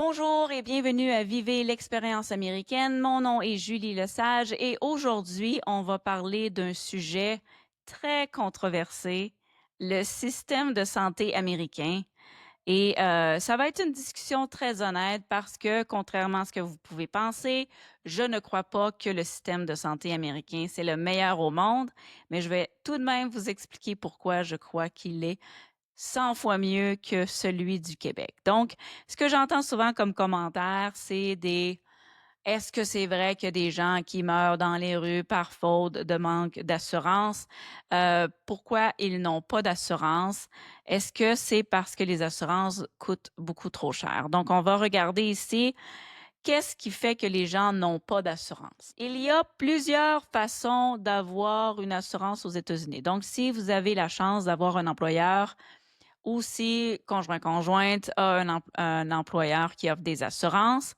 Bonjour et bienvenue à Vivez l'expérience américaine. Mon nom est Julie Lesage et aujourd'hui, on va parler d'un sujet très controversé, le système de santé américain. Et ça va être une discussion très honnête parce que, contrairement à ce que vous pouvez penser, je ne crois pas que le système de santé américain, c'est le meilleur au monde, mais je vais tout de même vous expliquer pourquoi je crois qu'il est 100 fois mieux que celui du Québec. Donc, ce que j'entends souvent comme commentaire, c'est des est-ce que c'est vrai qu'il y a des gens qui meurent dans les rues par faute de manque d'assurance? Pourquoi ils n'ont pas d'assurance? Est-ce que c'est parce que les assurances coûtent beaucoup trop cher? Donc, on va regarder ici qu'est-ce qui fait que les gens n'ont pas d'assurance. Il y a plusieurs façons d'avoir une assurance aux États-Unis. Donc, si vous avez la chance d'avoir un employeur ou si conjoint-conjointe a un employeur qui offre des assurances,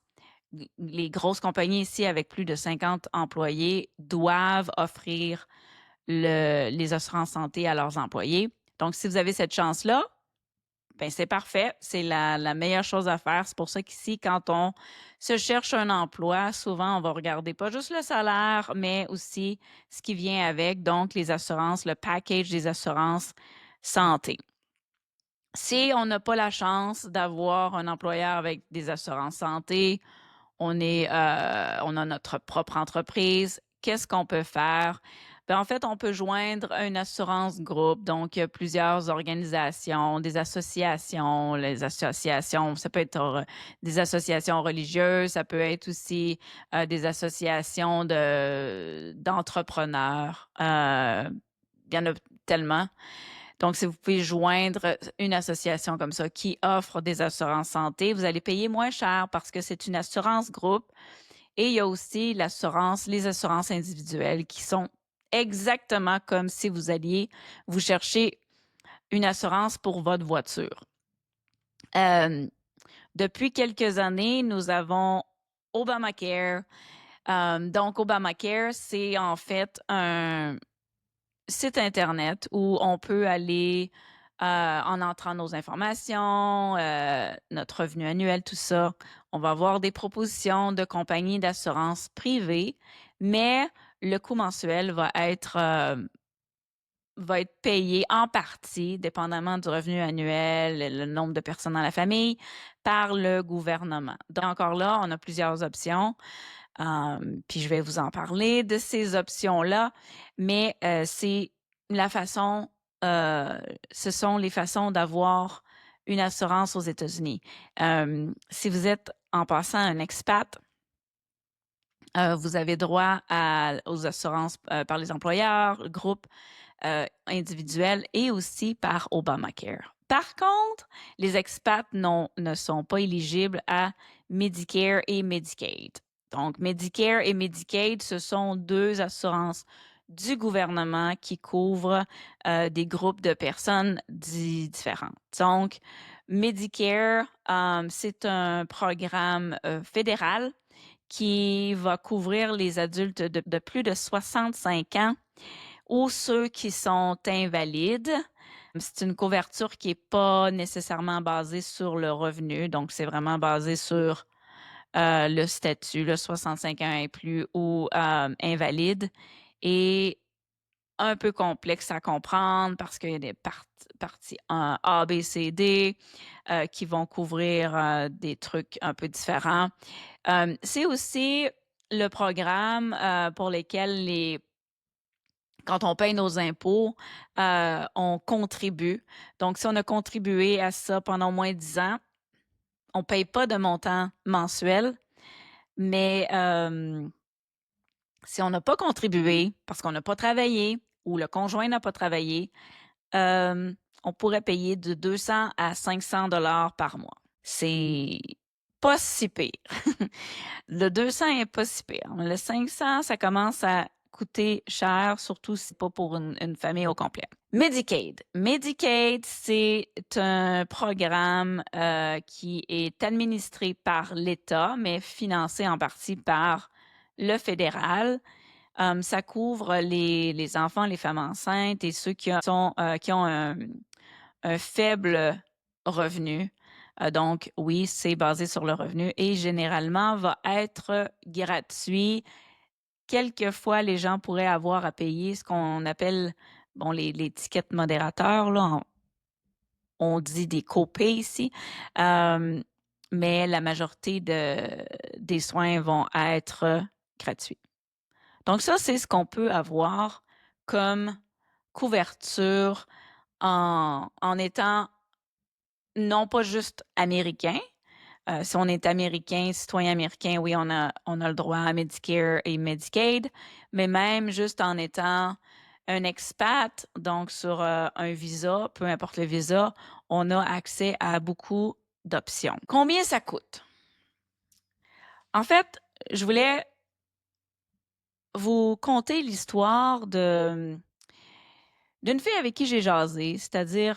les grosses compagnies ici avec plus de 50 employés doivent offrir les assurances santé à leurs employés. Donc, si vous avez cette chance-là, ben c'est parfait. C'est la meilleure chose à faire. C'est pour ça qu'ici, quand on se cherche un emploi, souvent, on va regarder pas juste le salaire, mais aussi ce qui vient avec, donc les assurances, le package des assurances santé. Si on n'a pas la chance d'avoir un employeur avec des assurances santé, on a notre propre entreprise, qu'est-ce qu'on peut faire? Ben, en fait, on peut joindre une assurance groupe, donc il y a plusieurs organisations, des associations. Les associations, ça peut être des associations religieuses, ça peut être aussi des associations d'entrepreneurs. Il y en a tellement. Donc, si vous pouvez joindre une association comme ça qui offre des assurances santé, vous allez payer moins cher parce que c'est une assurance groupe. Et il y a aussi les assurances individuelles qui sont exactement comme si vous alliez vous chercher une assurance pour votre voiture. Euh, Depuis quelques années, nous avons Obamacare. Donc, Obamacare, c'est en fait un site Internet où on peut aller en entrant nos informations, notre revenu annuel, tout ça. On va avoir des propositions de compagnies d'assurance privées, mais le coût mensuel va être payé en partie, dépendamment du revenu annuel, le nombre de personnes dans la famille, par le gouvernement. Donc, encore là, on a plusieurs options. Puis je vais vous en parler de ces options-là, mais c'est la façon, euh, ce sont les façons d'avoir une assurance aux États-Unis. Si vous êtes en passant un expat, vous avez droit aux assurances par les employeurs, groupes individuels et aussi par Obamacare. Par contre, les expats ne sont pas éligibles à Medicare et Medicaid. Donc, Medicare et Medicaid, ce sont deux assurances du gouvernement qui couvrent des groupes de personnes différentes. Donc, Medicare, c'est un programme fédéral qui va couvrir les adultes de plus de 65 ans ou ceux qui sont invalides. C'est une couverture qui n'est pas nécessairement basée sur le revenu, donc c'est vraiment basé sur le statut, le 65 ans et plus ou invalide, et un peu complexe à comprendre parce qu'il y a des parties A, B, C, D qui vont couvrir des trucs un peu différents. C'est aussi le programme pour lequel quand on paye nos impôts, on contribue. Donc, si on a contribué à ça pendant au moins 10 ans, on ne paye pas de montant mensuel, mais si on n'a pas contribué parce qu'on n'a pas travaillé ou le conjoint n'a pas travaillé, euh, on pourrait payer de 200 à 500 dollars par mois. C'est pas si pire. Le 200 est pas si pire. Le 500, ça commence à coûter cher, surtout si c'est pas pour une famille au complet. Medicaid. Medicaid, c'est un programme qui est administré par l'État, mais financé en partie par le fédéral. Ça couvre les enfants, les femmes enceintes et ceux qui ont un faible revenu. Donc, oui, c'est basé sur le revenu et généralement va être gratuit. Quelquefois, les gens pourraient avoir à payer ce qu'on appelle, bon, les tickets modérateurs, là, on dit des copays ici, mais la majorité des soins vont être gratuits. Donc ça, c'est ce qu'on peut avoir comme couverture en étant non pas juste américain. Si on est américain, citoyen américain, oui, on a le droit à Medicare et Medicaid, mais même juste en étant un expat, donc sur un visa, peu importe le visa, on a accès à beaucoup d'options. Combien ça coûte? En fait, je voulais vous conter l'histoire d'une fille avec qui j'ai jasé, c'est-à-dire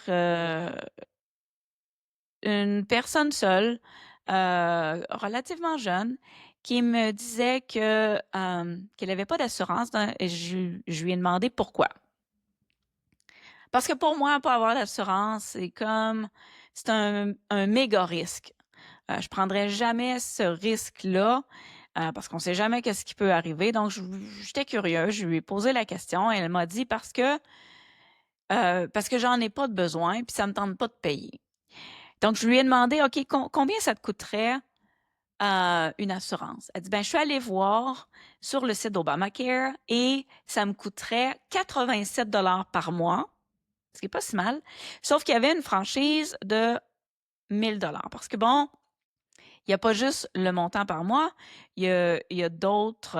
une personne seule, relativement jeune, qui me disait qu'elle avait pas d'assurance et je lui ai demandé pourquoi. Parce que pour moi, pas avoir d'assurance, c'est un méga risque. Je prendrais jamais ce risque-là, parce qu'on sait jamais qu'est-ce qui peut arriver. Donc j'étais curieuse, je lui ai posé la question et elle m'a dit parce que j'en ai pas de besoin puis ça me tente pas de payer. Donc, je lui ai demandé, OK, combien ça te coûterait une assurance? Elle dit, ben, je suis allée voir sur le site d'Obamacare et ça me coûterait 87 par mois, ce qui n'est pas si mal, sauf qu'il y avait une franchise de 1000 parce que bon, il n'y a pas juste le montant par mois, il y a d'autres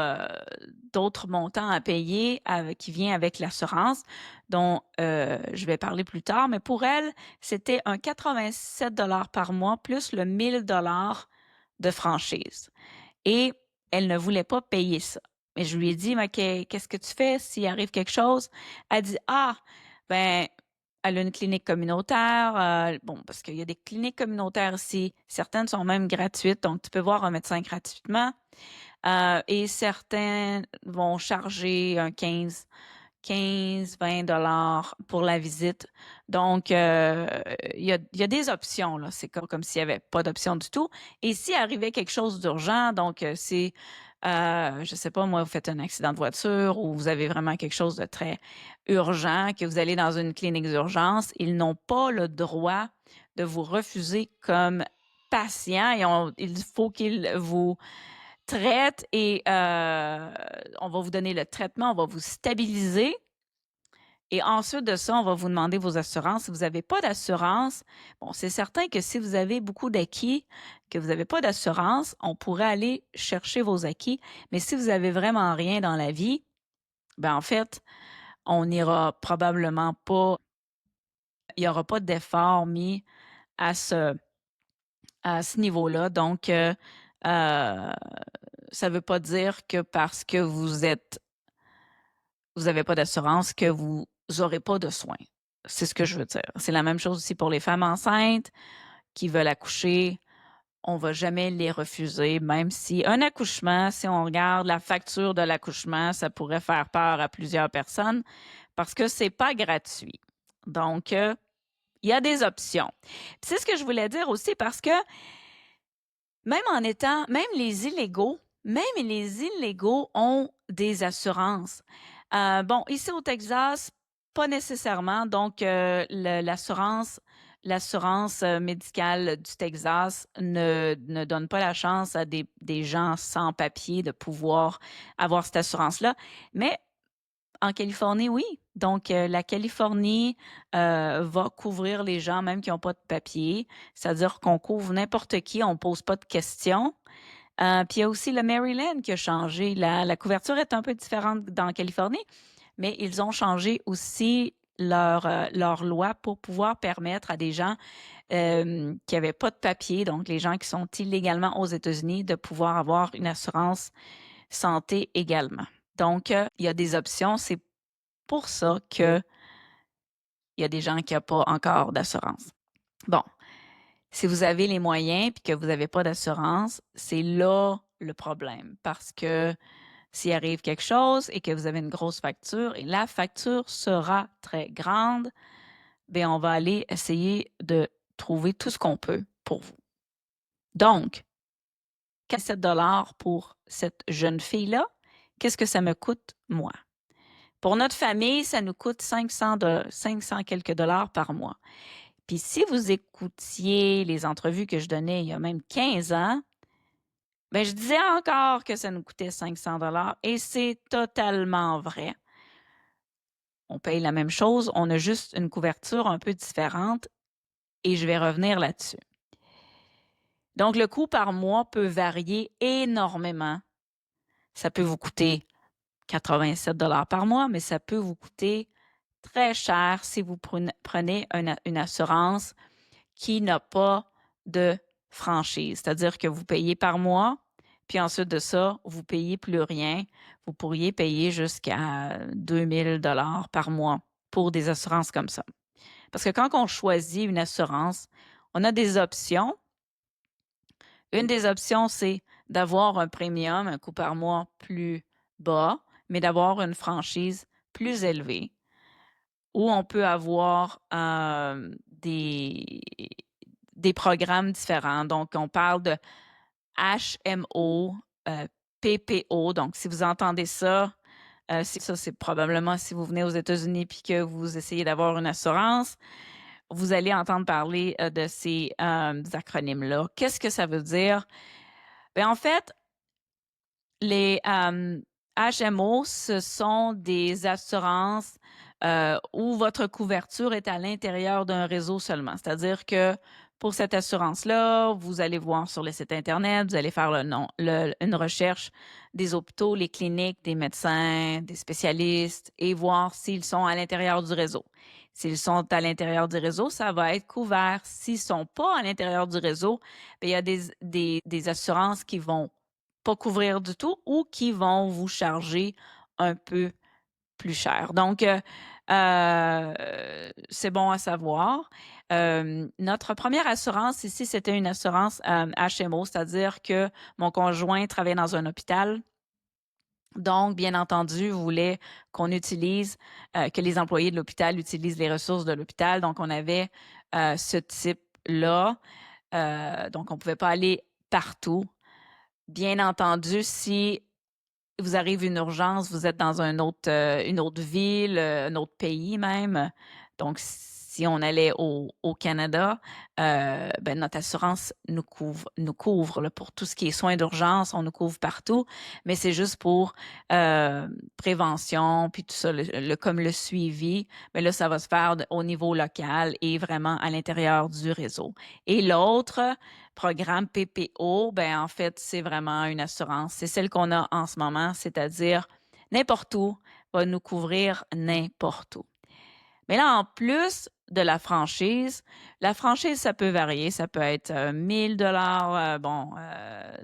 montants à payer qui viennent avec l'assurance, dont je vais parler plus tard, mais pour elle, c'était un 87 par mois plus le 1000 de franchise. Et elle ne voulait pas payer ça. Mais je lui ai dit, mais qu'est-ce que tu fais s'il arrive quelque chose? Elle dit, ah, ben, elle a une clinique communautaire. Bon, parce qu'il y a des cliniques communautaires ici. Certaines sont même gratuites, donc tu peux voir un médecin gratuitement. Et certains vont charger un 15-20 pour la visite. Donc, il y a des options, là. C'est comme s'il n'y avait pas d'option du tout. Et s'il arrivait quelque chose d'urgent, donc si, je sais pas, moi, vous faites un accident de voiture ou vous avez vraiment quelque chose de très urgent, que vous allez dans une clinique d'urgence, ils n'ont pas le droit de vous refuser comme patient et il faut qu'ils vous traitent et on va vous donner le traitement, on va vous stabiliser. Et ensuite de ça, on va vous demander vos assurances. Si vous n'avez pas d'assurance, bon, c'est certain que si vous avez beaucoup d'acquis, que vous n'avez pas d'assurance, on pourrait aller chercher vos acquis. Mais si vous avez vraiment rien dans la vie, ben en fait, on n'ira probablement pas, il n'y aura pas d'effort mis à ce, à ce niveau-là. Donc, ça ne veut pas dire que parce que vous n'avez pas d'assurance que vous n'aurez pas de soins. C'est ce que je veux dire. C'est la même chose aussi pour les femmes enceintes qui veulent accoucher. On ne va jamais les refuser, même si un accouchement, si on regarde la facture de l'accouchement, ça pourrait faire peur à plusieurs personnes parce que c'est pas gratuit. Donc, il y a des options. C'est ce que je voulais dire aussi parce que même les illégaux ont des assurances. Bon, ici au Texas, pas nécessairement. Donc, l'assurance médicale du Texas ne donne pas la chance à des gens sans papier de pouvoir avoir cette assurance-là. Mais en Californie, oui. Donc, la Californie va couvrir les gens même qui n'ont pas de papier. C'est-à-dire qu'on couvre n'importe qui, on ne pose pas de questions. Puis il y a aussi le Maryland qui a changé. La couverture est un peu différente dans la Californie, mais ils ont changé aussi leur loi pour pouvoir permettre à des gens qui n'avaient pas de papier, donc les gens qui sont illégalement aux États-Unis, de pouvoir avoir une assurance santé également. Donc, il y a des options. C'est pour ça qu'il y a des gens qui n'ont pas encore d'assurance. Bon, si vous avez les moyens et que vous n'avez pas d'assurance, c'est là le problème. Parce que s'il arrive quelque chose et que vous avez une grosse facture et la facture sera très grande, bien, on va aller essayer de trouver tout ce qu'on peut pour vous. Donc, 47 dollars pour cette jeune fille-là, qu'est-ce que ça me coûte, moi? Pour notre famille, ça nous coûte 500 quelques dollars par mois. Puis si vous écoutiez les entrevues que je donnais il y a même 15 ans, ben je disais encore que ça nous coûtait 500 dollars et c'est totalement vrai. On paye la même chose, on a juste une couverture un peu différente et je vais revenir là-dessus. Donc, le coût par mois peut varier énormément. Ça peut vous coûter 87 dollars par mois, mais ça peut vous coûter très cher si vous prenez une assurance qui n'a pas de franchise. C'est-à-dire que vous payez par mois, puis ensuite de ça, vous payez plus rien. Vous pourriez payer jusqu'à 2000 dollars par mois pour des assurances comme ça. Parce que quand on choisit une assurance, on a des options. Une des options, c'est d'avoir un premium, un coût par mois plus bas, mais d'avoir une franchise plus élevée. Ou on peut avoir des programmes différents. Donc, on parle de HMO, PPO. Donc, si vous entendez ça, c'est probablement si vous venez aux États-Unis puis que vous essayez d'avoir une assurance, vous allez entendre parler de ces acronymes-là. Qu'est-ce que ça veut dire? Bien, en fait, les HMO, ce sont des assurances où votre couverture est à l'intérieur d'un réseau seulement. C'est-à-dire que pour cette assurance-là, vous allez voir sur le site Internet, vous allez faire une recherche des hôpitaux, les cliniques, des médecins, des spécialistes et voir s'ils sont à l'intérieur du réseau. S'ils sont à l'intérieur du réseau, ça va être couvert. S'ils ne sont pas à l'intérieur du réseau, bien, il y a des assurances qui vont pas couvrir du tout ou qui vont vous charger un peu plus cher. Donc, c'est bon à savoir. Notre première assurance ici, c'était une assurance HMO, c'est-à-dire que mon conjoint travaillait dans un hôpital. Donc, bien entendu, voulait qu'on utilise, que les employés de l'hôpital utilisent les ressources de l'hôpital. Donc, on avait ce type-là. Donc, on ne pouvait pas aller partout. Bien entendu, si vous arrive une urgence, vous êtes dans une autre ville, un autre pays même. Donc, si on allait au Canada, ben, notre assurance nous couvre là, pour tout ce qui est soins d'urgence, on nous couvre partout, mais c'est juste pour prévention, puis tout ça, comme le suivi. Mais là, ça va se faire au niveau local et vraiment à l'intérieur du réseau. Et l'autre programme PPO, ben en fait, c'est vraiment une assurance. C'est celle qu'on a en ce moment, c'est-à-dire n'importe où, va nous couvrir n'importe où. Mais là, en plus de la franchise, ça peut varier. Ça peut être 1000 dollars,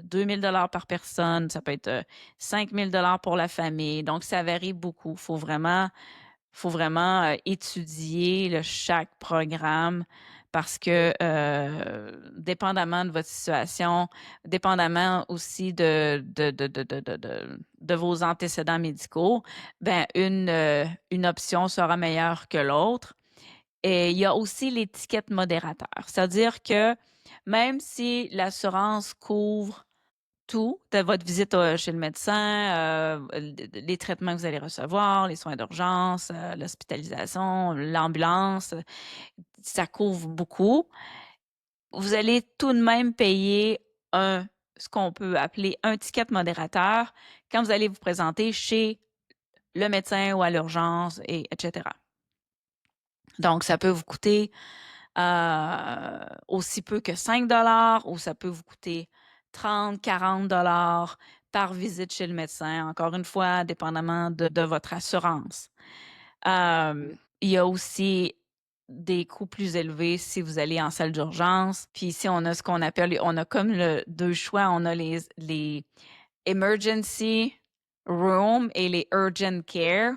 2000 dollars par personne. Ça peut être 5000 dollars pour la famille. Donc, ça varie beaucoup. Faut vraiment étudier chaque programme parce que dépendamment de votre situation, dépendamment aussi de vos antécédents médicaux, ben une option sera meilleure que l'autre. Et il y a aussi l'étiquette modérateur, c'est-à-dire que même si l'assurance couvre tout de votre visite chez le médecin, les traitements que vous allez recevoir, les soins d'urgence, l'hospitalisation, l'ambulance, ça couvre beaucoup. Vous allez tout de même payer ce qu'on peut appeler un ticket modérateur quand vous allez vous présenter chez le médecin ou à l'urgence, etc. Donc, ça peut vous coûter aussi peu que 5 dollars ou ça peut vous coûter 30, 40 dollars par visite chez le médecin, encore une fois, dépendamment de votre assurance. Il y a aussi des coûts plus élevés si vous allez en salle d'urgence. Puis ici, on a ce qu'on appelle, on a comme deux choix. On a les emergency room et les urgent care.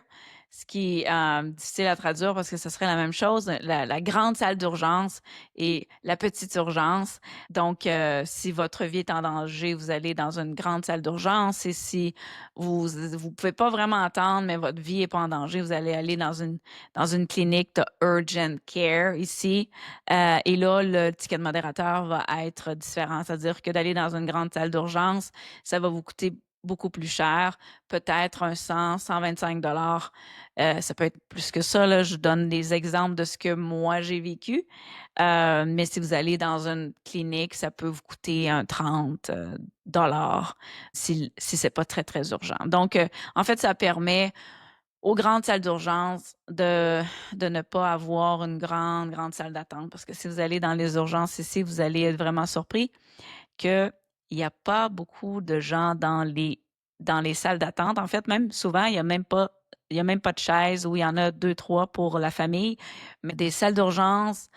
ce qui est difficile à traduire parce que ce serait la même chose, la grande salle d'urgence et la petite urgence. Donc, si votre vie est en danger, vous allez dans une grande salle d'urgence et si vous pouvez pas vraiment attendre, mais votre vie est pas en danger, vous allez aller dans une clinique de urgent care ici. Et là, le ticket de modérateur va être différent. C'est-à-dire que d'aller dans une grande salle d'urgence, ça va vous coûter beaucoup plus cher, peut-être un 125 $. Ça peut être plus que ça, là. Je donne des exemples de ce que moi j'ai vécu. Mais si vous allez dans une clinique, ça peut vous coûter un 30 dollars si c'est pas très, très urgent. Donc, en fait, ça permet aux grandes salles d'urgence de ne pas avoir une grande, grande salle d'attente. Parce que si vous allez dans les urgences ici, vous allez être vraiment surpris qu'il n'y a pas beaucoup de gens dans les salles d'attente. En fait, même souvent, il y a même pas de chaises ou il y en a deux, trois pour la famille. Mais des salles d'urgence,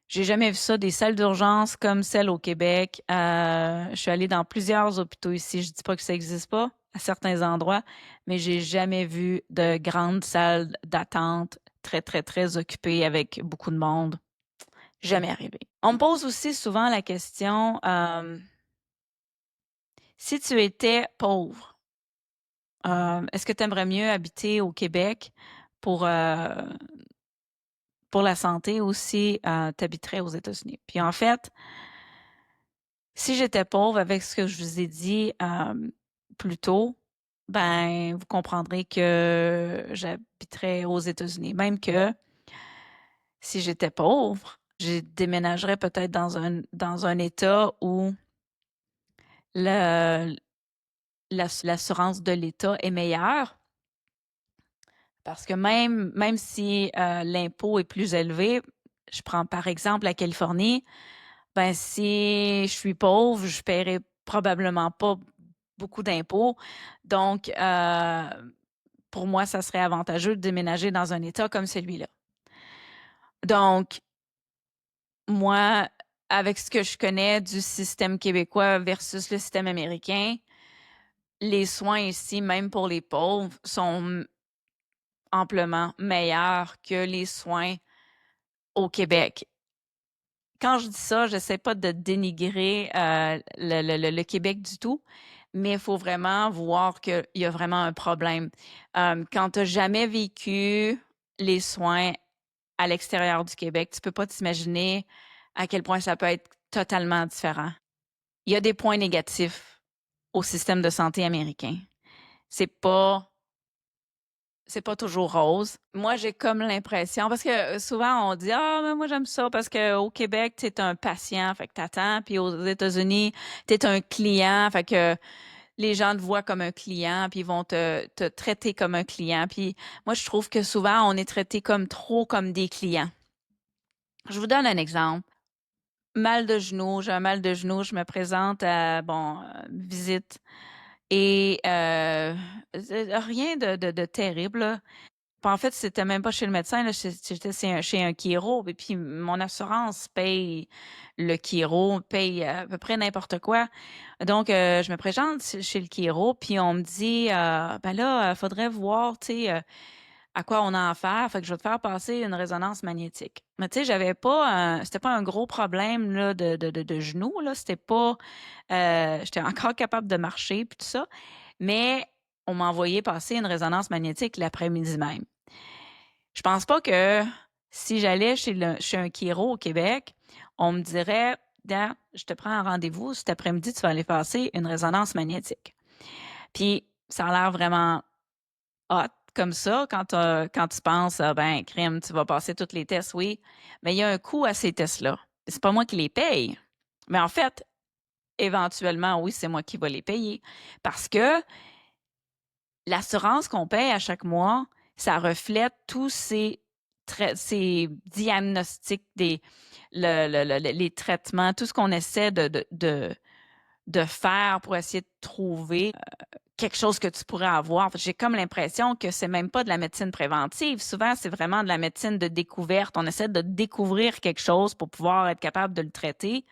j'ai jamais vu ça, des salles d'urgence comme celle au Québec. Je suis allée dans plusieurs hôpitaux ici. Je dis pas que ça existe pas à certains endroits, mais j'ai jamais vu de grandes salles d'attente très, très, très occupées avec beaucoup de monde. Jamais arrivé. On me pose aussi souvent la question, si tu étais pauvre, est-ce que tu aimerais mieux habiter au Québec pour, euh, pour la santé ou si tu habiterais aux États-Unis? Puis en fait, si j'étais pauvre avec ce que je vous ai dit plus tôt, ben vous comprendrez que j'habiterais aux États-Unis. Même que si j'étais pauvre, je déménagerais peut-être dans un État où le, l'assurance de l'État est meilleure. Parce que même si l'impôt est plus élevé, je prends par exemple la Californie, ben si je suis pauvre, je paierai probablement pas beaucoup d'impôts. Donc, pour moi, ça serait avantageux de déménager dans un État comme celui-là. Donc, moi, avec ce que je connais du système québécois versus le système américain, les soins ici, même pour les pauvres, sont amplement meilleurs que les soins au Québec. Quand je dis ça, je n'essaie pas de dénigrer le Québec du tout, mais il faut vraiment voir qu'il y a vraiment un problème. Quand tu n'as jamais vécu les soins à l'extérieur du Québec, tu ne peux pas t'imaginer à quel point ça peut être totalement différent. Il y a des points négatifs au système de santé américain. C'est pas c'est pas toujours rose. Moi, j'ai comme l'impression, parce que souvent on dit, ah, mais moi j'aime ça parce qu'au Québec, tu es un patient, fait que t'attends, puis aux États-Unis, tu es un client, fait que les gens te voient comme un client, puis ils vont te traiter comme un client. Puis moi, je trouve que souvent, on est traité comme trop comme des clients. Je vous donne un exemple. Mal de genou, j'ai un mal de genou, je me présente à, bon, visite. Et rien de terrible, là. Puis en fait, c'était même pas chez le médecin, là, j'étais chez un chiro, et puis mon assurance paye le chiro, paye à peu près n'importe quoi. Donc, je me présente chez le chiro, puis on me dit, ben là, faudrait voir, tu sais, à quoi on a affaire, fait que je vais te faire passer une résonance magnétique. Mais tu sais, c'était pas un gros problème là, de genou, là, c'était pas, j'étais encore capable de marcher, puis tout ça, mais on m'a envoyé passer une résonance magnétique l'après-midi même. Je pense pas que si j'allais chez un chiro au Québec, on me dirait, Dan, je te prends un rendez-vous, cet après-midi, tu vas aller passer une résonance magnétique. Puis, ça a l'air vraiment hot comme ça quand tu penses, ah ben, crime, tu vas passer tous les tests, oui. Mais il y a un coût à ces tests-là. C'est pas moi qui les paye. Mais en fait, éventuellement, oui, c'est moi qui vais les payer. Parce que l'assurance qu'on paye à chaque mois, ça reflète tous ces diagnostics, les traitements, tout ce qu'on essaie de faire pour essayer de trouver quelque chose que tu pourrais avoir. J'ai comme l'impression que c'est même pas de la médecine préventive. Souvent, c'est vraiment de la médecine de découverte. On essaie de découvrir quelque chose pour pouvoir être capable de le traiter.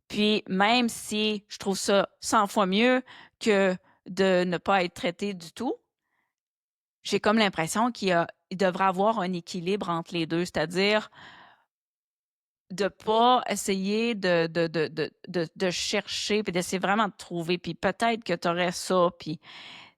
Puis, même si je trouve ça 100 fois mieux que de ne pas être traité du tout, j'ai comme l'impression il devrait avoir un équilibre entre les deux, c'est-à-dire de pas essayer de chercher, puis d'essayer vraiment de trouver, puis peut-être que tu aurais ça, puis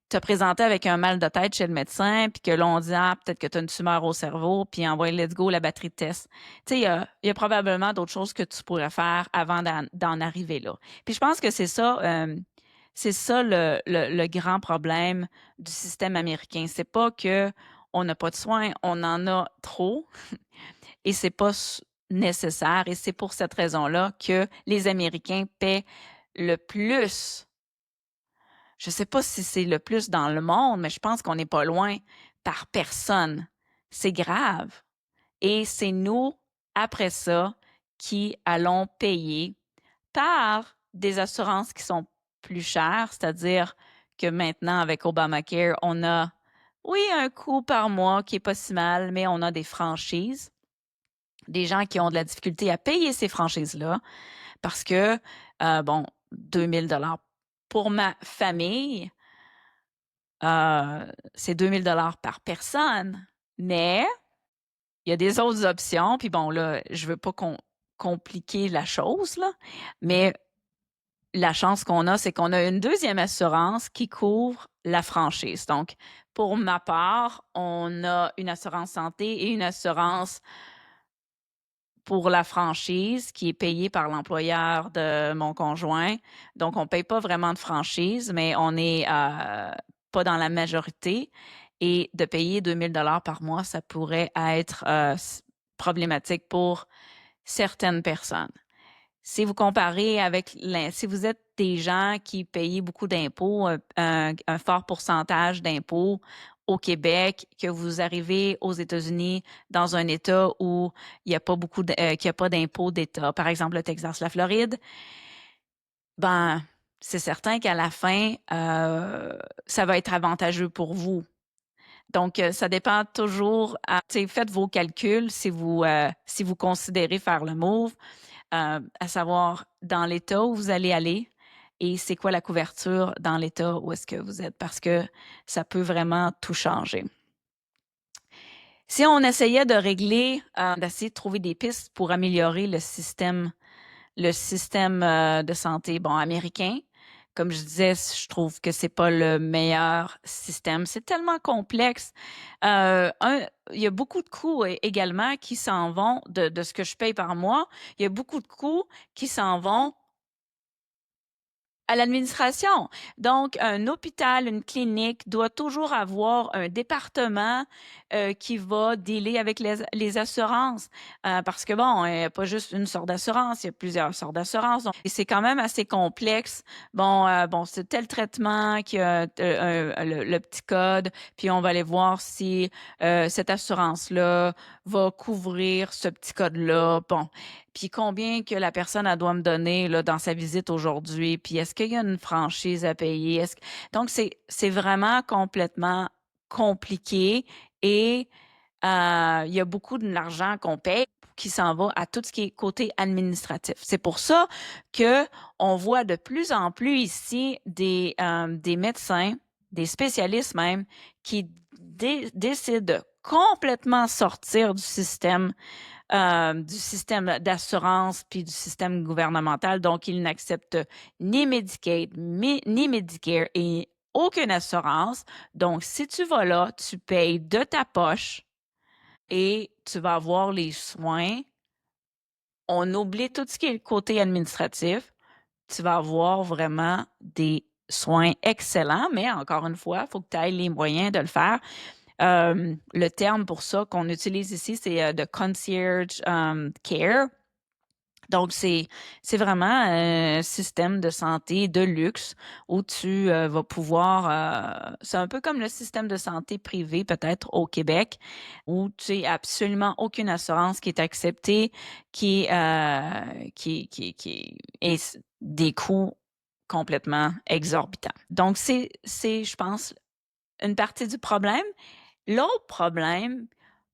te présenter avec un mal de tête chez le médecin, puis que l'on dit, ah, peut-être que tu as une tumeur au cerveau, puis envoie, let's go, la batterie de test. Tu sais, il y a probablement d'autres choses que tu pourrais faire avant d'en arriver là. Puis je pense que c'est ça le grand problème du système américain. C'est pas que on n'a pas de soins, on en a trop et c'est pas nécessaire. Et c'est pour cette raison-là que les Américains paient le plus. Je sais pas si c'est le plus dans le monde, mais je pense qu'on n'est pas loin par personne. C'est grave. Et c'est nous, après ça, qui allons payer par des assurances qui sont plus chères, c'est-à-dire que maintenant, avec Obamacare, on a, oui, un coût par mois qui est pas si mal, mais on a des franchises, des gens qui ont de la difficulté à payer ces franchises-là parce que, bon, 2000 $ pour ma famille, c'est 2000 $ par personne, mais il y a des autres options. Puis bon, là, je veux pas compliquer la chose, là, mais la chance qu'on a, c'est qu'on a une deuxième assurance qui couvre la franchise. Donc, pour ma part, on a une assurance santé et une assurance pour la franchise qui est payée par l'employeur de mon conjoint. Donc, on ne paye pas vraiment de franchise, mais on n'est pas dans la majorité. Et de payer 2000 $ par mois, ça pourrait être problématique pour certaines personnes. Si vous comparez avec, si vous êtes des gens qui payent beaucoup d'impôts, un fort pourcentage d'impôts au Québec, que vous arrivez aux États-Unis dans un État où il n'y a pas qu'il y a pas d'impôts d'État, par exemple le Texas, la Floride, ben, c'est certain qu'à la fin, ça va être avantageux pour vous. Donc, ça dépend toujours. Faites vos calculs si vous considérez faire le move. À savoir dans l'État où vous allez aller et c'est quoi la couverture dans l'État où est-ce que vous êtes, parce que ça peut vraiment tout changer. Si on essayait de régler, d'essayer de trouver des pistes pour améliorer le système de santé, bon, américain, comme je disais, je trouve que c'est pas le meilleur système. C'est tellement complexe. Il y a beaucoup de coûts également qui s'en vont de ce que je paye par mois. Il y a beaucoup de coûts qui s'en vont à l'administration. Donc, un hôpital, une clinique doit toujours avoir un département qui va dealer avec les assurances. Parce que bon, il n'y a pas juste une sorte d'assurance, il y a plusieurs sortes d'assurances. Et c'est quand même assez complexe. Bon, c'est tel traitement qui a le petit code, puis on va aller voir si cette assurance-là va couvrir ce petit code-là. Bon, puis combien que la personne elle doit me donner là, dans sa visite aujourd'hui, puis est-ce qu'il y a une franchise à payer? Donc, c'est vraiment complètement compliqué et il y a beaucoup d'argent qu'on paye qui s'en va à tout ce qui est côté administratif. C'est pour ça que on voit de plus en plus ici des médecins, des spécialistes même, qui décident de complètement sortir du système d'assurance puis du système gouvernemental. Donc, ils n'acceptent ni Medicaid, ni Medicare et aucune assurance. Donc, si tu vas là, tu payes de ta poche et tu vas avoir les soins. On oublie tout ce qui est le côté administratif. Tu vas avoir vraiment des soins excellents, mais encore une fois, il faut que tu aies les moyens de le faire. Le terme pour ça qu'on utilise ici, c'est de concierge care. Donc, c'est vraiment un système de santé de luxe où tu vas pouvoir, c'est un peu comme le système de santé privé peut-être au Québec, où tu n'as absolument aucune assurance qui est acceptée, qui est des coûts complètement exorbitants. Donc, je pense, une partie du problème. L'autre problème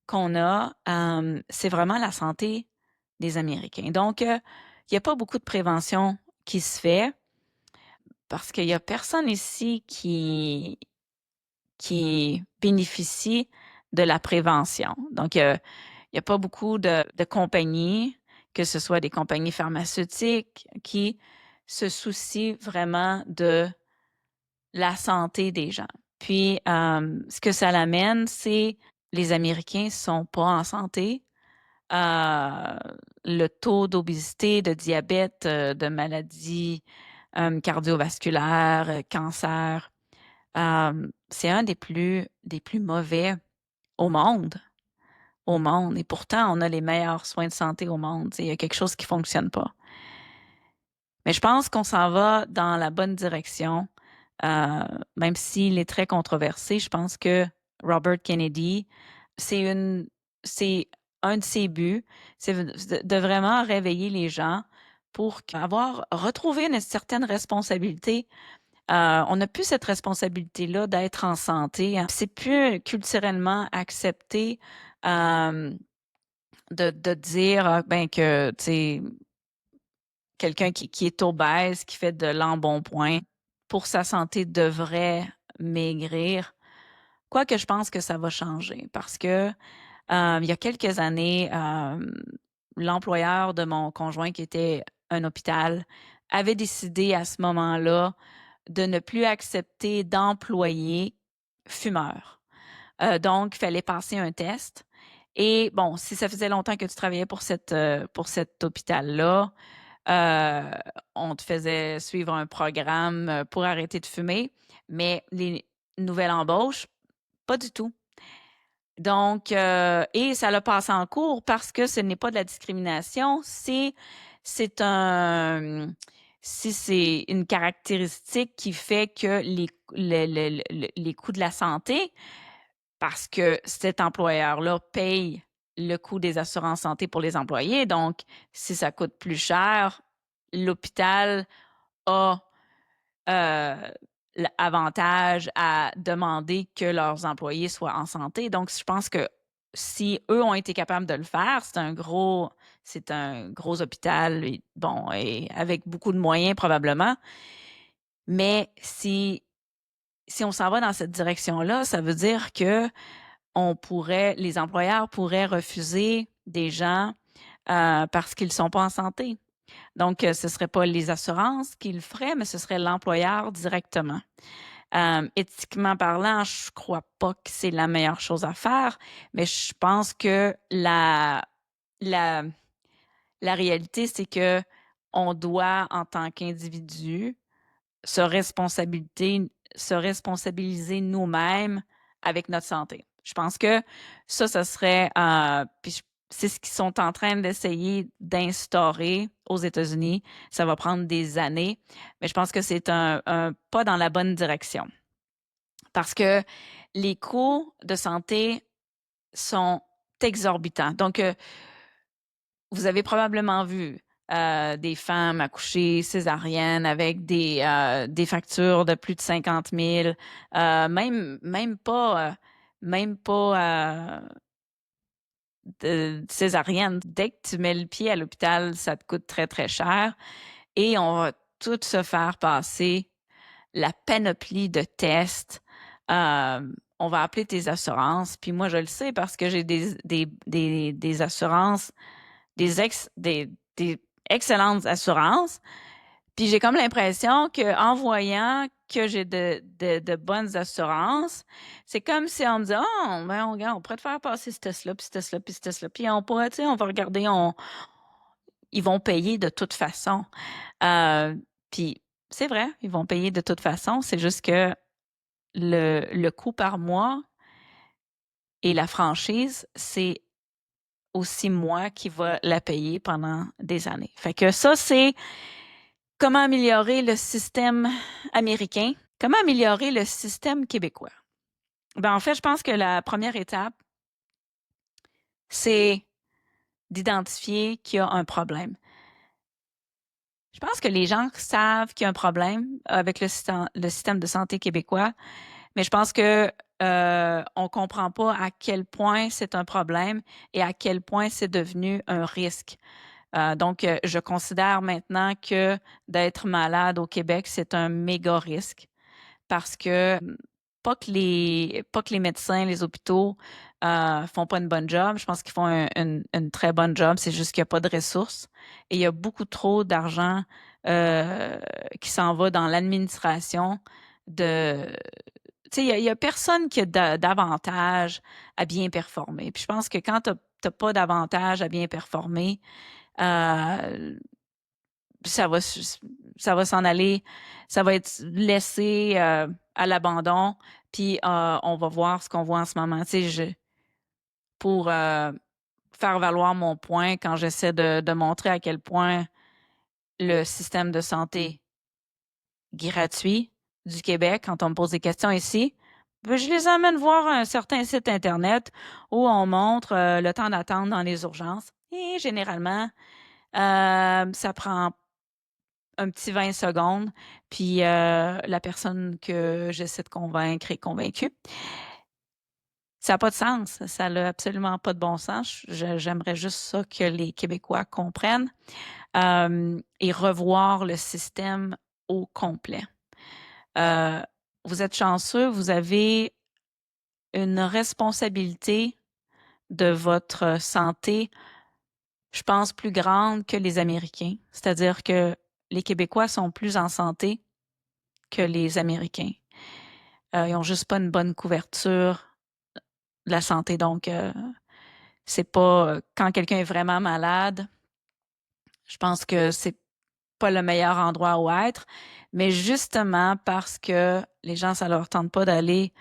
qu'on a, c'est vraiment la santé des Américains. Donc, il n'y a pas beaucoup de prévention qui se fait parce qu'il n'y a personne ici qui bénéficient de la prévention. Donc, il n'y a pas beaucoup de compagnies, que ce soit des compagnies pharmaceutiques, qui se soucient vraiment de la santé des gens. Puis, ce que ça l'amène, c'est les Américains sont pas en santé. Le taux d'obésité, de diabète, de maladies cardiovasculaires, cancer, c'est un des plus mauvais au monde. Au monde. Et pourtant, on a les meilleurs soins de santé au monde. Il y a quelque chose qui fonctionne pas. Mais je pense qu'on s'en va dans la bonne direction. Même s'il est très controversé, je pense que Robert Kennedy, c'est une, c'est un de ses buts, c'est de vraiment réveiller les gens pour avoir retrouvé une certaine responsabilité. On n'a plus cette responsabilité-là d'être en santé, hein. C'est plus culturellement accepté de dire ben que tu sais quelqu'un qui est obèse, qui fait de l'embonpoint pour sa santé devrait maigrir. Quoique je pense que ça va changer parce que il y a quelques années, l'employeur de mon conjoint, qui était un hôpital, avait décidé à ce moment-là de ne plus accepter d'employés fumeurs. Donc, il fallait passer un test. Et bon, si ça faisait longtemps que tu travaillais pour cet hôpital-là, euh, on te faisait suivre un programme pour arrêter de fumer, mais les nouvelles embauches, pas du tout. Donc, et ça l'a passé en cours parce que ce n'est pas de la discrimination, c'est un, si c'est une caractéristique qui fait que les coûts de la santé, parce que cet employeur-là paye le coût des assurances santé pour les employés. Donc, si ça coûte plus cher, l'hôpital a l'avantage à demander que leurs employés soient en santé. Donc, je pense que si eux ont été capables de le faire, c'est un gros hôpital, et, bon, et avec beaucoup de moyens probablement. Mais si on s'en va dans cette direction-là, ça veut dire que les employeurs pourraient refuser des gens parce qu'ils ne sont pas en santé. Donc, ce ne serait pas les assurances qui le feraient, mais ce serait l'employeur directement. Éthiquement parlant, je ne crois pas que c'est la meilleure chose à faire, mais je pense que la, la réalité, c'est que on doit, en tant qu'individu, se responsabiliser nous-mêmes avec notre santé. Je pense que ça serait, c'est ce qu'ils sont en train d'essayer d'instaurer aux États-Unis. Ça va prendre des années, mais je pense que c'est un pas dans la bonne direction parce que les coûts de santé sont exorbitants. Donc, vous avez probablement vu des femmes accouchées césariennes avec des factures de plus de 50 000, même pas de césarienne. Dès que tu mets le pied à l'hôpital, ça te coûte très, très cher. Et on va tout se faire passer la panoplie de tests. On va appeler tes assurances. Puis moi, je le sais parce que j'ai des assurances, des excellentes assurances. Puis j'ai comme l'impression qu'en voyant que j'ai de bonnes assurances, c'est comme si on me dit, oh, ben, on pourrait te faire passer ce test-là, puis ce test-là, puis ce test-là. Puis on pourrait, tu sais, on va regarder, ils vont payer de toute façon. Puis c'est vrai, ils vont payer de toute façon. C'est juste que le coût par mois et la franchise, c'est aussi moi qui va la payer pendant des années. Fait que ça, c'est comment améliorer le système américain, comment améliorer le système québécois. Ben, en fait, je pense que la première étape, c'est d'identifier qu'il y a un problème. Je pense que les gens savent qu'il y a un problème avec le système de santé québécois, mais je pense que on comprend pas à quel point c'est un problème et à quel point c'est devenu un risque. Donc, je considère maintenant que d'être malade au Québec, c'est un méga risque parce que pas que les médecins, les hôpitaux font pas une bonne job. Je pense qu'ils font une très bonne job. C'est juste qu'il n'y a pas de ressources et il y a beaucoup trop d'argent qui s'en va dans l'administration de. Tu sais, il y a personne qui a d'avantage à bien performer. Puis je pense que quand t'as pas d'avantage à bien performer, euh, ça va, ça va s'en aller, ça va être laissé à l'abandon, puis on va voir ce qu'on voit en ce moment. Tu sais, pour faire valoir mon point, quand j'essaie de montrer à quel point le système de santé gratuit du Québec, quand on me pose des questions ici, ben, je les amène voir un certain site Internet où on montre le temps d'attente dans les urgences. Et généralement, ça prend un petit 20 secondes, puis la personne que j'essaie de convaincre est convaincue. Ça n'a pas de sens. Ça n'a absolument pas de bon sens. J'aimerais juste ça que les Québécois comprennent et revoir le système au complet. Vous êtes chanceux, vous avez une responsabilité de votre santé, je pense, plus grande que les Américains. C'est-à-dire que les Québécois sont plus en santé que les Américains. Ils ont juste pas une bonne couverture de la santé. Donc, c'est pas quand quelqu'un est vraiment malade, je pense que c'est pas le meilleur endroit où être. Mais justement parce que les gens, ça leur tente pas d'aller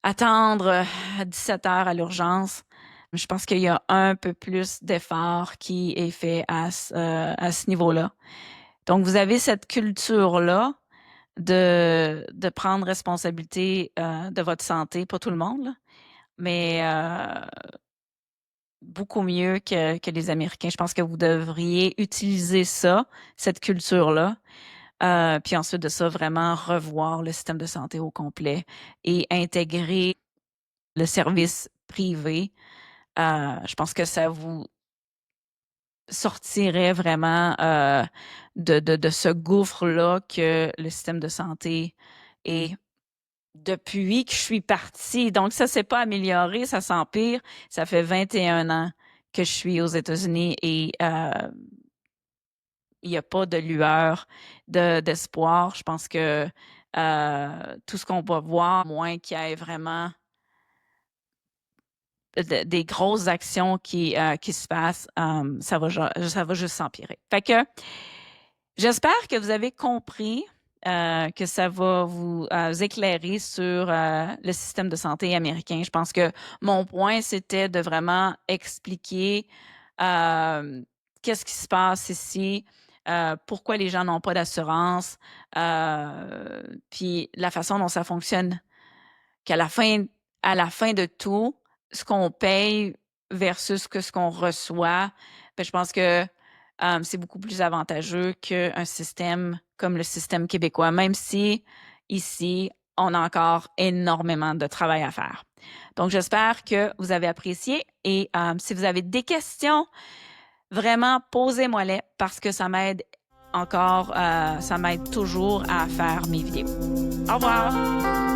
attendre à 17 heures à l'urgence. Je pense qu'il y a un peu plus d'effort qui est fait à ce niveau-là. Donc, vous avez cette culture-là de prendre responsabilité de votre santé, pas tout le monde, là, mais beaucoup mieux que les Américains. Je pense que vous devriez utiliser ça, cette culture-là, puis ensuite de ça, vraiment revoir le système de santé au complet et intégrer le service privé. Je pense que ça vous sortirait vraiment de ce gouffre-là que le système de santé est depuis que je suis partie. Donc, ça s'est pas amélioré, ça s'empire. Ça fait 21 ans que je suis aux États-Unis et il n'y a pas de lueur d'espoir. Je pense que tout ce qu'on va voir, moins qu'il y ait vraiment des grosses actions qui se passent, ça va juste s'empirer. Fait que j'espère que vous avez compris que ça va vous éclairer sur le système de santé américain. Je pense que mon point, c'était de vraiment expliquer qu'est-ce qui se passe ici, pourquoi les gens n'ont pas d'assurance, puis la façon dont ça fonctionne, qu'à à la fin de tout, ce qu'on paye versus ce qu'on reçoit, ben, je pense que c'est beaucoup plus avantageux qu'un système comme le système québécois, même si ici, on a encore énormément de travail à faire. Donc, j'espère que vous avez apprécié et si vous avez des questions, vraiment, posez-moi-les parce que ça m'aide encore, ça m'aide toujours à faire mes vidéos. Au revoir!